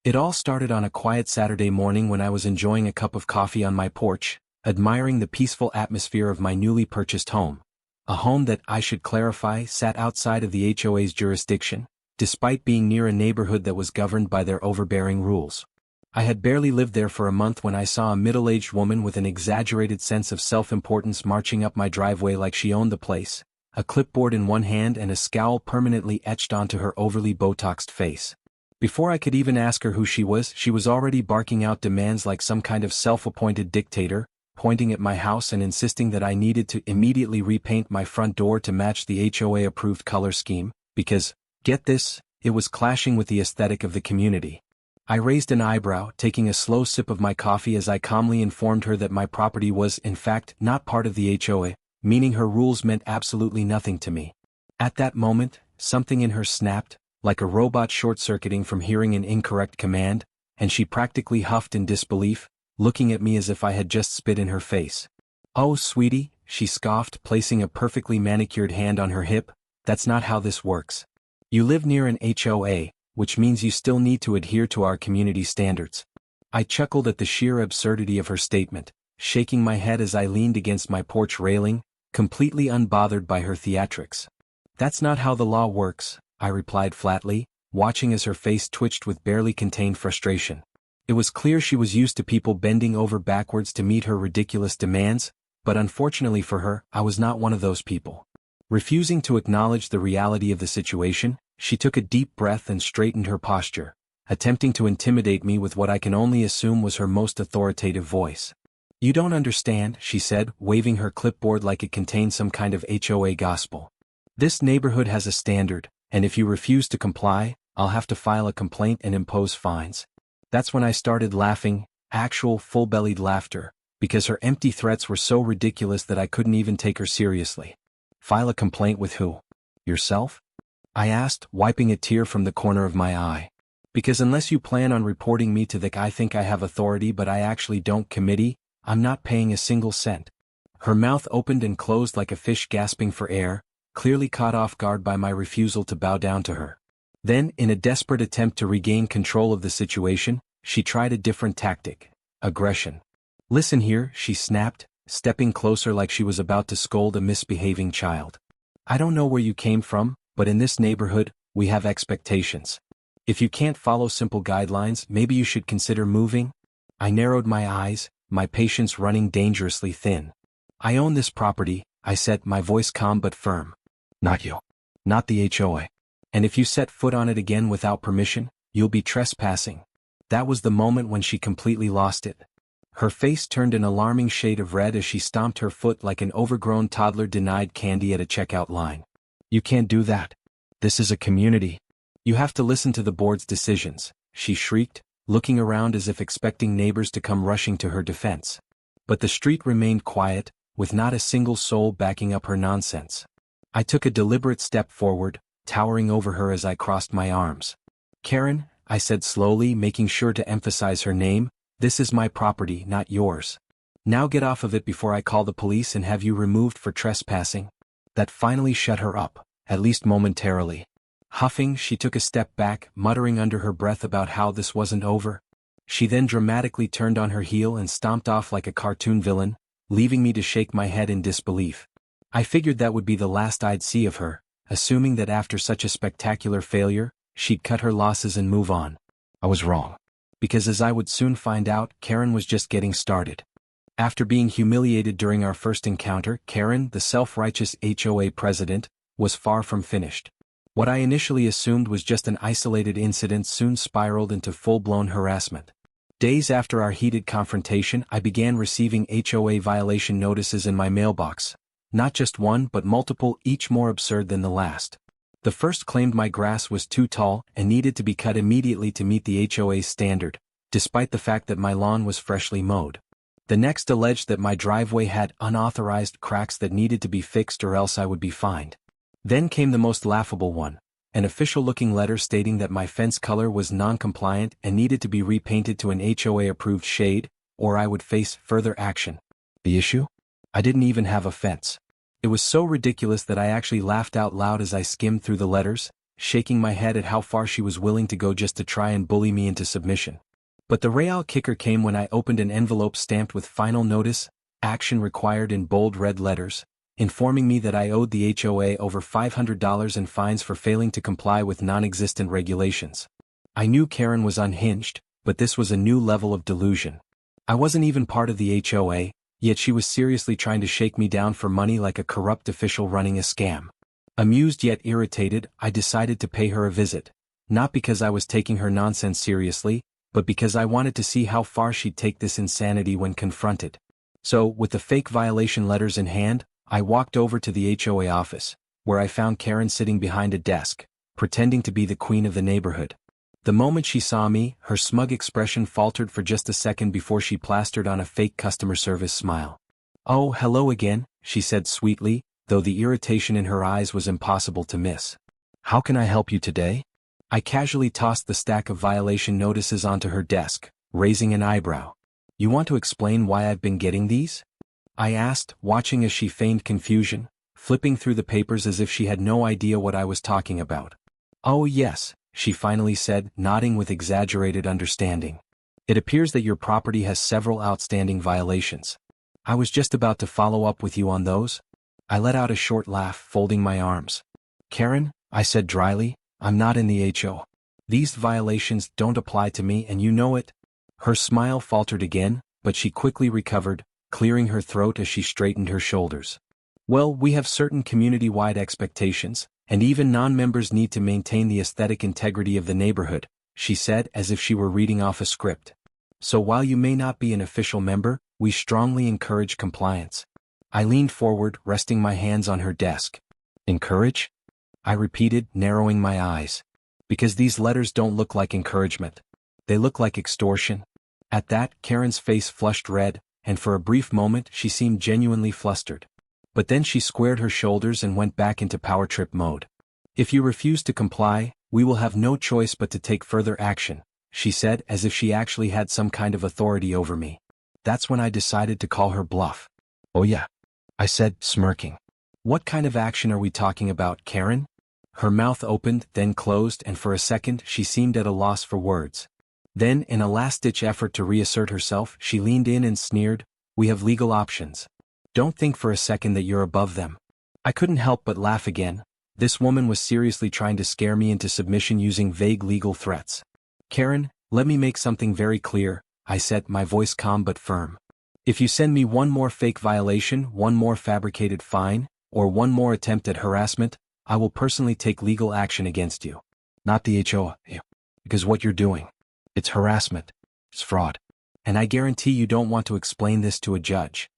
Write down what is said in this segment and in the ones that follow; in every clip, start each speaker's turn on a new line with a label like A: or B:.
A: It all started on a quiet Saturday morning when I was enjoying a cup of coffee on my porch, admiring the peaceful atmosphere of my newly purchased home. A home that, I should clarify, sat outside of the HOA's jurisdiction, despite being near a neighborhood that was governed by their overbearing rules. I had barely lived there for a month when I saw a middle-aged woman with an exaggerated sense of self-importance marching up my driveway like she owned the place, a clipboard in one hand and a scowl permanently etched onto her overly Botoxed face. Before I could even ask her who she was already barking out demands like some kind of self-appointed dictator, pointing at my house and insisting that I needed to immediately repaint my front door to match the HOA-approved color scheme, because, get this, it was clashing with the aesthetic of the community. I raised an eyebrow, taking a slow sip of my coffee as I calmly informed her that my property was, in fact, not part of the HOA, meaning her rules meant absolutely nothing to me. At that moment, something in her snapped, like a robot short-circuiting from hearing an incorrect command, and she practically huffed in disbelief, looking at me as if I had just spit in her face. "Oh, sweetie," she scoffed, placing a perfectly manicured hand on her hip, "that's not how this works. You live near an HOA, which means you still need to adhere to our community standards." I chuckled at the sheer absurdity of her statement, shaking my head as I leaned against my porch railing, completely unbothered by her theatrics. "That's not how the law works," I replied flatly, watching as her face twitched with barely contained frustration. It was clear she was used to people bending over backwards to meet her ridiculous demands, but unfortunately for her, I was not one of those people. Refusing to acknowledge the reality of the situation, she took a deep breath and straightened her posture, attempting to intimidate me with what I can only assume was her most authoritative voice. "You don't understand," she said, waving her clipboard like it contained some kind of HOA gospel. "This neighborhood has a standard, and if you refuse to comply, I'll have to file a complaint and impose fines." That's when I started laughing, actual full-bellied laughter, because her empty threats were so ridiculous that I couldn't even take her seriously. "File a complaint with who? Yourself?" I asked, wiping a tear from the corner of my eye. "Because unless you plan on reporting me to the I think I have authority but I actually don't committee, I'm not paying a single cent." Her mouth opened and closed like a fish gasping for air, clearly caught off guard by my refusal to bow down to her. Then, in a desperate attempt to regain control of the situation, she tried a different tactic: aggression. "Listen here," she snapped, stepping closer like she was about to scold a misbehaving child. "I don't know where you came from, but in this neighborhood, we have expectations. If you can't follow simple guidelines, maybe you should consider moving." I narrowed my eyes, my patience running dangerously thin. "I own this property," I said, my voice calm but firm. "Not you. Not the HOA. And if you set foot on it again without permission, you'll be trespassing." That was the moment when she completely lost it. Her face turned an alarming shade of red as she stomped her foot like an overgrown toddler denied candy at a checkout line. "You can't do that. This is a community. You have to listen to the board's decisions," she shrieked, looking around as if expecting neighbors to come rushing to her defense. But the street remained quiet, with not a single soul backing up her nonsense. I took a deliberate step forward, towering over her as I crossed my arms. "Karen," I said slowly, making sure to emphasize her name, "this is my property, not yours. Now get off of it before I call the police and have you removed for trespassing." That finally shut her up, at least momentarily. Huffing, she took a step back, muttering under her breath about how this wasn't over. She then dramatically turned on her heel and stomped off like a cartoon villain, leaving me to shake my head in disbelief. I figured that would be the last I'd see of her, assuming that after such a spectacular failure, she'd cut her losses and move on. I was wrong. Because as I would soon find out, Karen was just getting started. After being humiliated during our first encounter, Karen, the self-righteous HOA president, was far from finished. What I initially assumed was just an isolated incident soon spiraled into full-blown harassment. Days after our heated confrontation, I began receiving HOA violation notices in my mailbox. Not just one but multiple, each more absurd than the last. The first claimed my grass was too tall and needed to be cut immediately to meet the HOA's standard, despite the fact that my lawn was freshly mowed. The next alleged that my driveway had unauthorized cracks that needed to be fixed or else I would be fined. Then came the most laughable one, an official-looking letter stating that my fence color was non-compliant and needed to be repainted to an HOA-approved shade, or I would face further action. The issue? I didn't even have a fence. It was so ridiculous that I actually laughed out loud as I skimmed through the letters, shaking my head at how far she was willing to go just to try and bully me into submission. But the real kicker came when I opened an envelope stamped with final notice, action required in bold red letters, informing me that I owed the HOA over $500 in fines for failing to comply with non-existent regulations. I knew Karen was unhinged, but this was a new level of delusion. I wasn't even part of the HOA, yet she was seriously trying to shake me down for money like a corrupt official running a scam. Amused yet irritated, I decided to pay her a visit, not because I was taking her nonsense seriously, but because I wanted to see how far she'd take this insanity when confronted. So, with the fake violation letters in hand, I walked over to the HOA office, where I found Karen sitting behind a desk, pretending to be the queen of the neighborhood. The moment she saw me, her smug expression faltered for just a second before she plastered on a fake customer service smile. "Oh, hello again," she said sweetly, though the irritation in her eyes was impossible to miss. "How can I help you today?" I casually tossed the stack of violation notices onto her desk, raising an eyebrow. "You want to explain why I've been getting these?" I asked, watching as she feigned confusion, flipping through the papers as if she had no idea what I was talking about. "Oh yes," she finally said, nodding with exaggerated understanding. "It appears that your property has several outstanding violations. I was just about to follow up with you on those." I let out a short laugh, folding my arms. "Karen," I said dryly, "I'm not in the HO. These violations don't apply to me and you know it." Her smile faltered again, but she quickly recovered, clearing her throat as she straightened her shoulders. "Well, we have certain community-wide expectations, and even non-members need to maintain the aesthetic integrity of the neighborhood," she said as if she were reading off a script. "So while you may not be an official member, we strongly encourage compliance." I leaned forward, resting my hands on her desk. "Encourage?" I repeated, narrowing my eyes. "Because these letters don't look like encouragement. They look like extortion." At that, Karen's face flushed red, and for a brief moment she seemed genuinely flustered. But then she squared her shoulders and went back into power trip mode. "If you refuse to comply, we will have no choice but to take further action," she said as if she actually had some kind of authority over me. That's when I decided to call her bluff. "Oh yeah," I said, smirking. "What kind of action are we talking about, Karen?" Her mouth opened, then closed, and for a second she seemed at a loss for words. Then, in a last-ditch effort to reassert herself, she leaned in and sneered, "We have legal options. Don't think for a second that you're above them." I couldn't help but laugh again. This woman was seriously trying to scare me into submission using vague legal threats. "Karen, let me make something very clear," I said, my voice calm but firm. "If you send me one more fake violation, one more fabricated fine, or one more attempt at harassment, I will personally take legal action against you. Not the HOA. Because what you're doing, it's harassment. It's fraud. And I guarantee you don't want to explain this to a judge."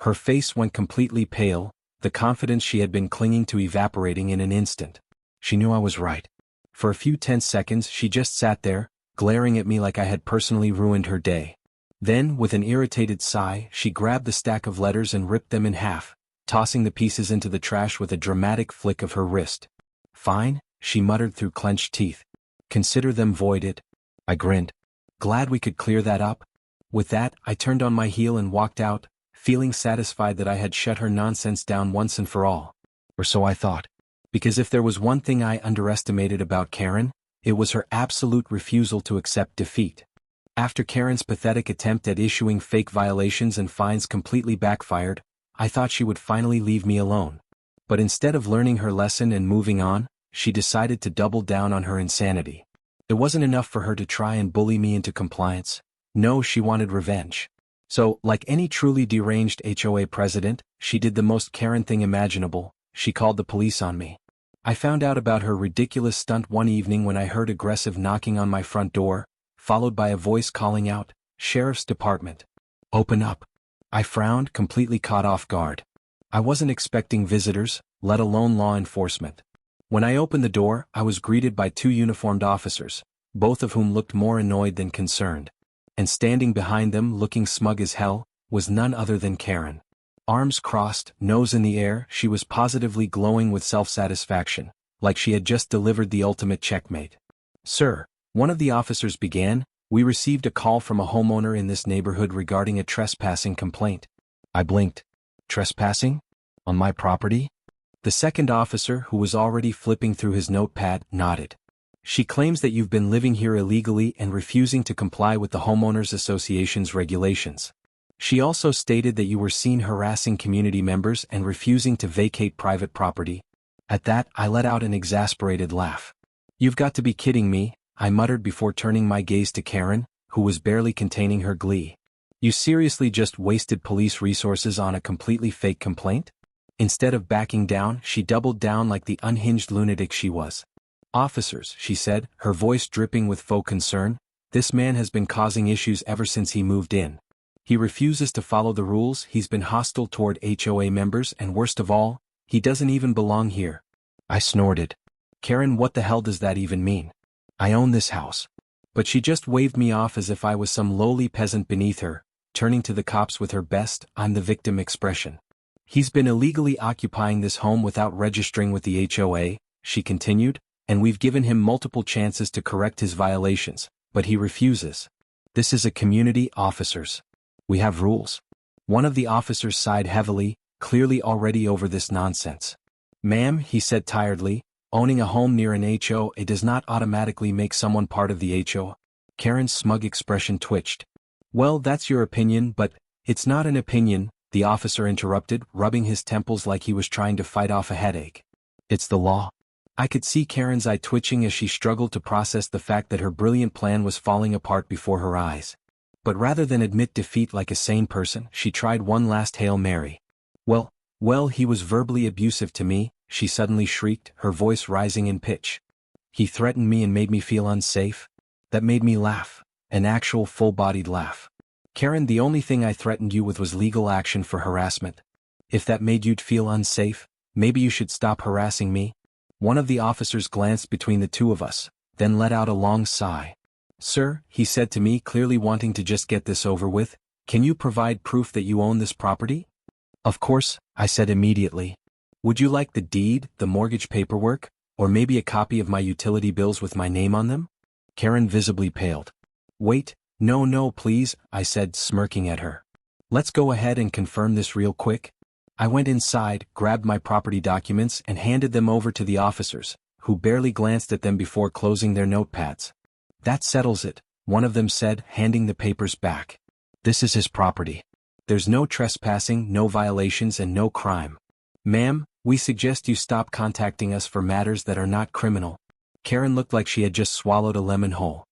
A: Her face went completely pale, the confidence she had been clinging to evaporating in an instant. She knew I was right. For a few tense seconds she just sat there, glaring at me like I had personally ruined her day. Then, with an irritated sigh, she grabbed the stack of letters and ripped them in half, tossing the pieces into the trash with a dramatic flick of her wrist. "Fine," she muttered through clenched teeth. "Consider them voided." I grinned. Glad we could clear that up. With that, I turned on my heel and walked out, feeling satisfied that I had shut her nonsense down once and for all. Or so I thought. Because if there was one thing I underestimated about Karen, it was her absolute refusal to accept defeat. After Karen's pathetic attempt at issuing fake violations and fines completely backfired, I thought she would finally leave me alone. But instead of learning her lesson and moving on, she decided to double down on her insanity. It wasn't enough for her to try and bully me into compliance. No, she wanted revenge. So, like any truly deranged HOA president, she did the most Karen thing imaginable. She called the police on me. I found out about her ridiculous stunt one evening when I heard aggressive knocking on my front door, followed by a voice calling out, "Sheriff's Department. Open up." I frowned, completely caught off guard. I wasn't expecting visitors, let alone law enforcement. When I opened the door, I was greeted by two uniformed officers, both of whom looked more annoyed than concerned. And standing behind them, looking smug as hell, was none other than Karen. Arms crossed, nose in the air, she was positively glowing with self-satisfaction, like she had just delivered the ultimate checkmate. "Sir," one of the officers began, "we received a call from a homeowner in this neighborhood regarding a trespassing complaint." I blinked. "Trespassing? On my property?" The second officer, who was already flipping through his notepad, nodded. She claims that you've been living here illegally and refusing to comply with the Homeowners Association's regulations. She also stated that you were seen harassing community members and refusing to vacate private property. At that, I let out an exasperated laugh. You've got to be kidding me, I muttered before turning my gaze to Karen, who was barely containing her glee. You seriously just wasted police resources on a completely fake complaint? Instead of backing down, she doubled down like the unhinged lunatic she was. Officers, she said, her voice dripping with faux concern, this man has been causing issues ever since he moved in. He refuses to follow the rules, he's been hostile toward HOA members, and worst of all, he doesn't even belong here. I snorted. Karen, what the hell does that even mean? I own this house. But she just waved me off as if I was some lowly peasant beneath her, turning to the cops with her best "I'm the victim" expression. He's been illegally occupying this home without registering with the HOA, she continued, and we've given him multiple chances to correct his violations, but he refuses. This is a community, officers. We have rules. One of the officers sighed heavily, clearly already over this nonsense. Ma'am, he said tiredly, owning a home near an HOA does not automatically make someone part of the HOA. Karen's smug expression twitched. Well, that's your opinion, but it's not an opinion, the officer interrupted, rubbing his temples like he was trying to fight off a headache. It's the law. I could see Karen's eye twitching as she struggled to process the fact that her brilliant plan was falling apart before her eyes. But rather than admit defeat like a sane person, she tried one last Hail Mary. Well, he was verbally abusive to me, she suddenly shrieked, her voice rising in pitch. He threatened me and made me feel unsafe. That made me laugh, an actual full-bodied laugh. Karen, the only thing I threatened you with was legal action for harassment. If that made you feel unsafe, maybe you should stop harassing me. One of the officers glanced between the two of us, then let out a long sigh. Sir, he said to me, clearly wanting to just get this over with, can you provide proof that you own this property? Of course, I said immediately. Would you like the deed, the mortgage paperwork, or maybe a copy of my utility bills with my name on them? Karen visibly paled. Wait, no please, I said, smirking at her. Let's go ahead and confirm this real quick. I went inside, grabbed my property documents and handed them over to the officers, who barely glanced at them before closing their notepads. That settles it, one of them said, handing the papers back. This is his property. There's no trespassing, no violations, and no crime. Ma'am, we suggest you stop contacting us for matters that are not criminal. Karen looked like she had just swallowed a lemon whole.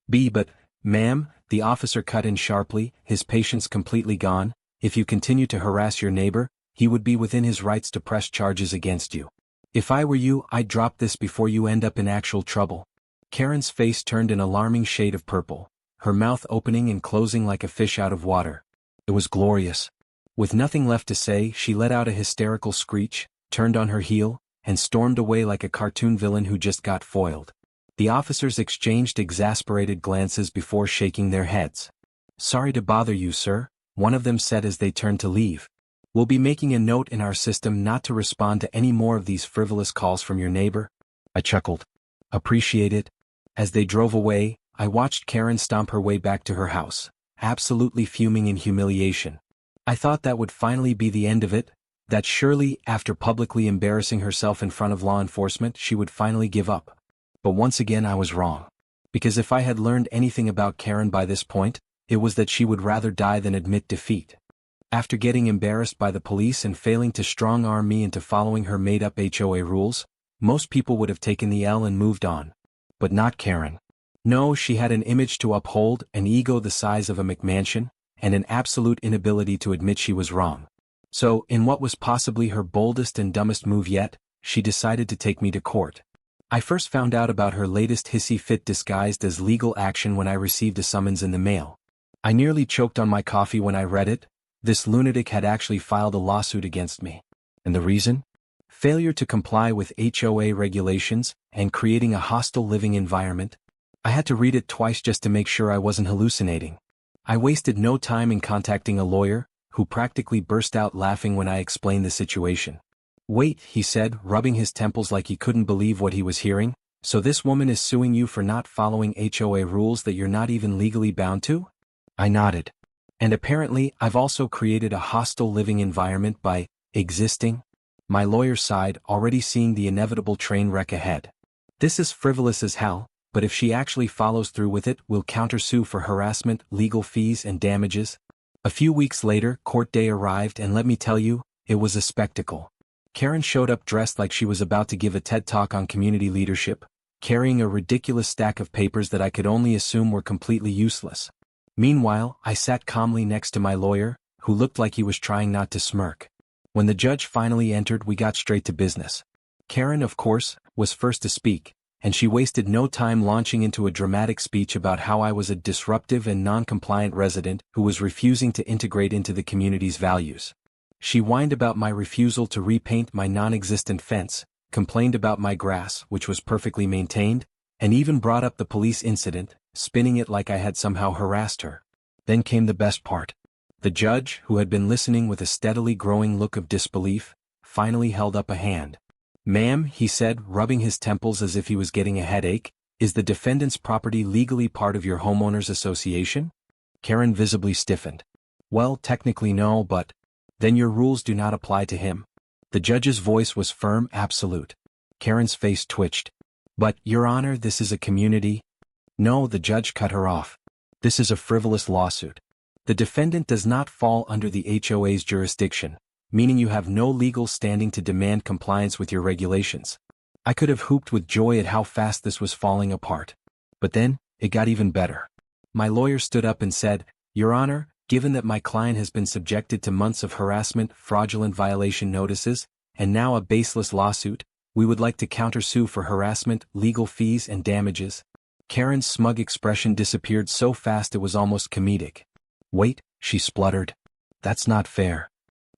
A: But, ma'am, the officer cut in sharply, his patience completely gone, if you continue to harass your neighbor, he would be within his rights to press charges against you. If I were you, I'd drop this before you end up in actual trouble. Karen's face turned an alarming shade of purple, her mouth opening and closing like a fish out of water. It was glorious. With nothing left to say, she let out a hysterical screech, turned on her heel, and stormed away like a cartoon villain who just got foiled. The officers exchanged exasperated glances before shaking their heads. Sorry to bother you, sir, one of them said as they turned to leave. We'll be making a note in our system not to respond to any more of these frivolous calls from your neighbor. I chuckled. Appreciate it. As they drove away, I watched Karen stomp her way back to her house, absolutely fuming in humiliation. I thought that would finally be the end of it, that surely, after publicly embarrassing herself in front of law enforcement, she would finally give up. But once again I was wrong. Because if I had learned anything about Karen by this point, it was that she would rather die than admit defeat. After getting embarrassed by the police and failing to strong-arm me into following her made-up HOA rules, most people would have taken the L and moved on. But not Karen. No, she had an image to uphold, an ego the size of a McMansion, and an absolute inability to admit she was wrong. So, in what was possibly her boldest and dumbest move yet, she decided to take me to court. I first found out about her latest hissy fit disguised as legal action when I received a summons in the mail. I nearly choked on my coffee when I read it. This lunatic had actually filed a lawsuit against me. And the reason? Failure to comply with HOA regulations and creating a hostile living environment. I had to read it twice just to make sure I wasn't hallucinating. I wasted no time in contacting a lawyer, who practically burst out laughing when I explained the situation. Wait, he said, rubbing his temples like he couldn't believe what he was hearing, so this woman is suing you for not following HOA rules that you're not even legally bound to? I nodded. And apparently, I've also created a hostile living environment by existing. My lawyer sighed, already seeing the inevitable train wreck ahead. This is frivolous as hell, but if she actually follows through with it, we'll countersue for harassment, legal fees and damages. A few weeks later, court day arrived, and let me tell you, it was a spectacle. Karen showed up dressed like she was about to give a TED Talk on community leadership, carrying a ridiculous stack of papers that I could only assume were completely useless. Meanwhile, I sat calmly next to my lawyer, who looked like he was trying not to smirk. When the judge finally entered, we got straight to business. Karen, of course, was first to speak, and she wasted no time launching into a dramatic speech about how I was a disruptive and non-compliant resident who was refusing to integrate into the community's values. She whined about my refusal to repaint my non-existent fence, complained about my grass, which was perfectly maintained, and even brought up the police incident, spinning it like I had somehow harassed her. Then came the best part. The judge, who had been listening with a steadily growing look of disbelief, finally held up a hand. "Ma'am," he said, rubbing his temples as if he was getting a headache, "is the defendant's property legally part of your homeowners association?" Karen visibly stiffened. "Well, technically no, but..." "Then your rules do not apply to him." The judge's voice was firm, absolute. Karen's face twitched. "But, Your Honor, this is a community..." "No," the judge cut her off. "This is a frivolous lawsuit. The defendant does not fall under the HOA's jurisdiction, meaning you have no legal standing to demand compliance with your regulations." I could have whooped with joy at how fast this was falling apart. But then, it got even better. My lawyer stood up and said, "Your Honor, given that my client has been subjected to months of harassment, fraudulent violation notices, and now a baseless lawsuit, we would like to countersue for harassment, legal fees and damages." Karen's smug expression disappeared so fast it was almost comedic. "Wait," she spluttered. "That's not fair."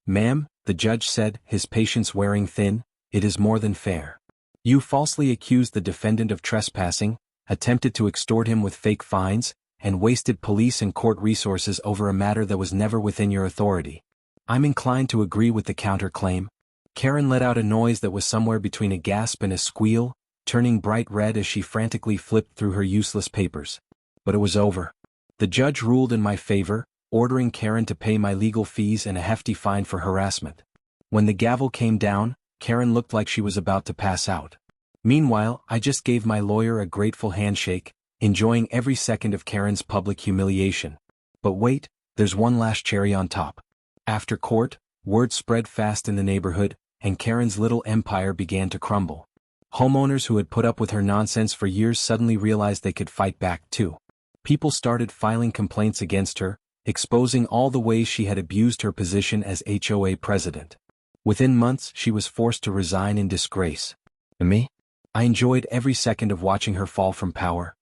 A: "Ma'am," the judge said, his patience wearing thin, "it is more than fair. You falsely accused the defendant of trespassing, attempted to extort him with fake fines, and wasted police and court resources over a matter that was never within your authority. I'm inclined to agree with the counterclaim." Karen let out a noise that was somewhere between a gasp and a squeal, turning bright red as she frantically flipped through her useless papers. But it was over. The judge ruled in my favor, ordering Karen to pay my legal fees and a hefty fine for harassment. When the gavel came down, Karen looked like she was about to pass out. Meanwhile, I just gave my lawyer a grateful handshake, enjoying every second of Karen's public humiliation. But wait, there's one last cherry on top. After court, word spread fast in the neighborhood, and Karen's little empire began to crumble. Homeowners who had put up with her nonsense for years suddenly realized they could fight back too. People started filing complaints against her, exposing all the ways she had abused her position as HOA president. Within months, she was forced to resign in disgrace. And me? I enjoyed every second of watching her fall from power.